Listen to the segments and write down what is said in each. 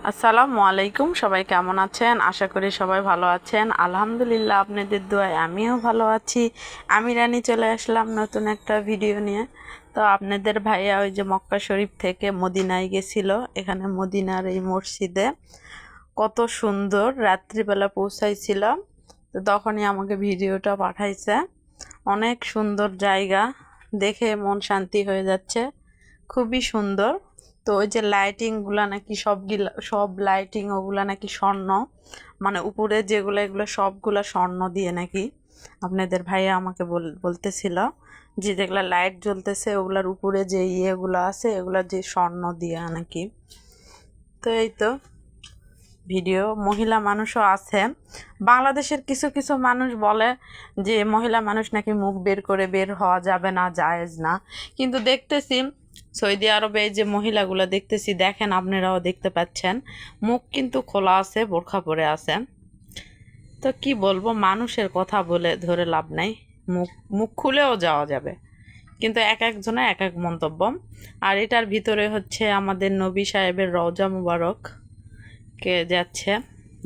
আসসালামু আলাইকুম, সবাই কেমন আছেন? আশা করি সবাই ভালো আছেন। আলহামদুলিল্লাহ, আপনাদের দোয়ায় আমিও ভালো আছি। আমি রানী চলে আসলাম নতুন একটা ভিডিও নিয়ে। তো আপনাদের ভাইয়া ওই যে মক্কা শরীফ থেকে মদিনায় গেছিল। এখানে মদিনার এই মসজিদে কত সুন্দর রাত্রিবেলা পৌঁছাইছিলাম। তো তখনই আমাকে ভিডিওটা পাঠাইছে। অনেক সুন্দর জায়গা, দেখে মন শান্তি হয়ে যাচ্ছে, খুবই সুন্দর। তো ওই যে লাইটিংগুলা নাকি সব লাইটিং ওগুলা নাকি স্বর্ণ, মানে উপরে যেগুলো এগুলো সবগুলা স্বর্ণ দিয়ে নাকি। আপনাদের ভাইয়া আমাকে বলতেছিল যে যেগুলা লাইট জ্বলতেছে ওগুলার উপরে যে ইয়েগুলো আছে এগুলা যে স্বর্ণ দিয়ে নাকি। তো এই তো ভিডিও, মহিলা মানুষও আছে। বাংলাদেশের কিছু কিছু মানুষ বলে যে মহিলা মানুষ নাকি মুখ বের করে বের হওয়া যাবে না, জায়েজ না। কিন্তু দেখতেছি সৌদি আরবে এই যে মহিলাগুলো দেখতেছি, দেখেন আপনারাও দেখতে পাচ্ছেন, মুখ কিন্তু খোলা আছে, বোরখা পরে আছে। তো কি বলবো, মানুষের কথা বলে ধরে লাভ নাই। মুখ মুখ খুলেও যাওয়া যাবে, কিন্তু এক একজনের এক এক মন্তব্য। আর এটার ভিতরে হচ্ছে আমাদের নবী সাহেবের রওজা মুবারক কে যাচ্ছে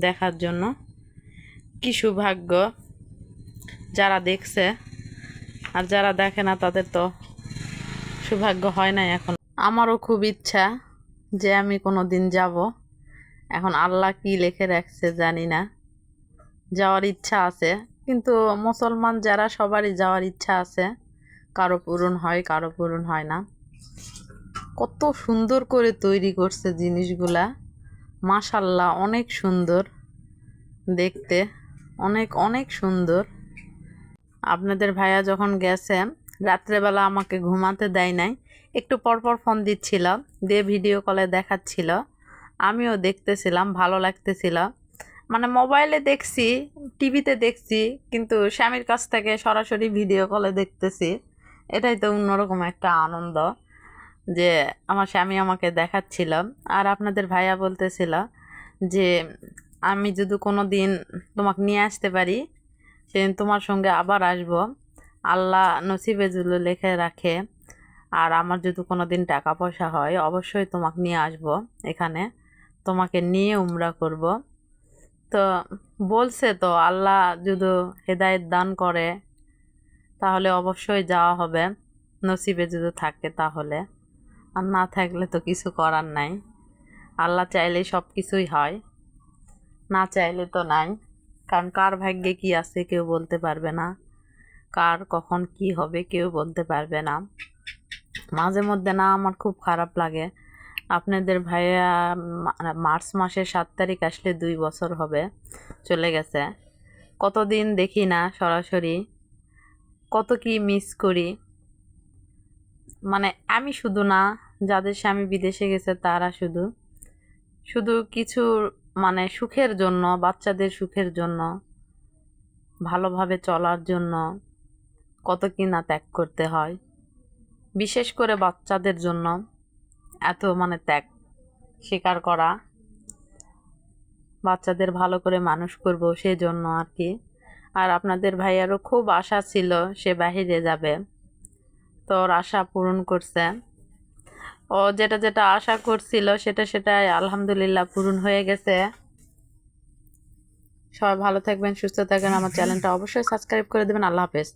দেখার জন্য। কি সৌভাগ্য যারা দেখছে, আর যারা দেখে না তাদের তো সৌভাগ্য হয় না। এখন আমারও খুব ইচ্ছা যে আমি কোনো দিন যাব। এখন আল্লাহ কি লিখে রাখছে জানি না, যাওয়ার ইচ্ছা আছে। কিন্তু মুসলমান যারা সবারই যাওয়ার ইচ্ছা আছে, কারো পূরণ হয় কারো পূরণ হয় না। কত সুন্দর করে তৈরি করছে জিনিসগুলা, মাশাল্লাহ, অনেক সুন্দর দেখতে, অনেক অনেক সুন্দর। আপনাদের ভাইয়া যখন গেছে রাত্রেবেলা আমাকে ঘুমাতে দেয় নাই, একটু পরপর ফোন দিচ্ছিল, দিয়ে ভিডিও কলে দেখাচ্ছিল, আমিও দেখতেছিলাম, ভালো লাগতেছিল। মানে মোবাইলে দেখছি, টিভিতে দেখছি, কিন্তু স্বামীর কাছ থেকে সরাসরি ভিডিও কলে দেখতেছি। এটাই তো অন্যরকম একটা আনন্দ যে আমার স্বামী আমাকে দেখাচ্ছিল। আর আপনাদের ভাইয়া বলতেছিল যে আমি যদি কোনো দিন তোমাকে নিয়ে আসতে পারি, সেদিন তোমার সঙ্গে আবার আসব, আল্লাহ নসিবে যদি লিখে রাখে। আর আমার যদি কোনো দিন টাকা পয়সা হয় অবশ্যই তোমাকে নিয়ে আসব এখানে, তোমাকে নিয়ে উমরা করব। তো বলছে তো আল্লাহ যদি হেদায়েত দান করে তাহলে অবশ্যই যাওয়া হবে, নসিবে যদি থাকে তাহলে। আর না থাকলে তো কিছু করার নাই, আল্লাহ চাইলেই সব কিছুই হয়, না চাইলে তো নাই। কারণ কার ভাগ্যে কি আছে কেউ বলতে পারবে না, কার কখন কি হবে কেউ বলতে পারবে না। মাঝে মধ্যে না আমার খুব খারাপ লাগে। আপনাদের ভাইয়া মার্চ মাসের 7 তারিখ আসলে 2 বছর হবে চলে গেছে। কতদিন দেখি না সরাসরি, কত কি মিস করি। মানে আমি শুধু না, যাদের স্বামী বিদেশে গেছে তারা শুধু শুধু কিছু, মানে সুখের জন্য, বাচ্চাদের সুখের জন্য, ভালোভাবে চলার জন্য কত কি না ত্যাগ করতে হয়। বিশেষ করে বাচ্চাদের জন্য এত মানে ত্যাগ স্বীকার করা, বাচ্চাদের ভালো করে মানুষ করব সেজন্য আর কি। আর আপনাদের ভাইয়ারও খুব আশা ছিল সে বাহিরে যাবে, তো ওর আশা পূরণ করছে। ও যেটা যেটা আশা করছিল সেটাই আলহামদুলিল্লাহ পূরণ হয়ে গেছে। সবাই ভালো থাকবেন, সুস্থ থাকবেন, আমার চ্যানেলটা অবশ্যই সাবস্ক্রাইব করে দেবেন। আল্লাহ হাফেজ।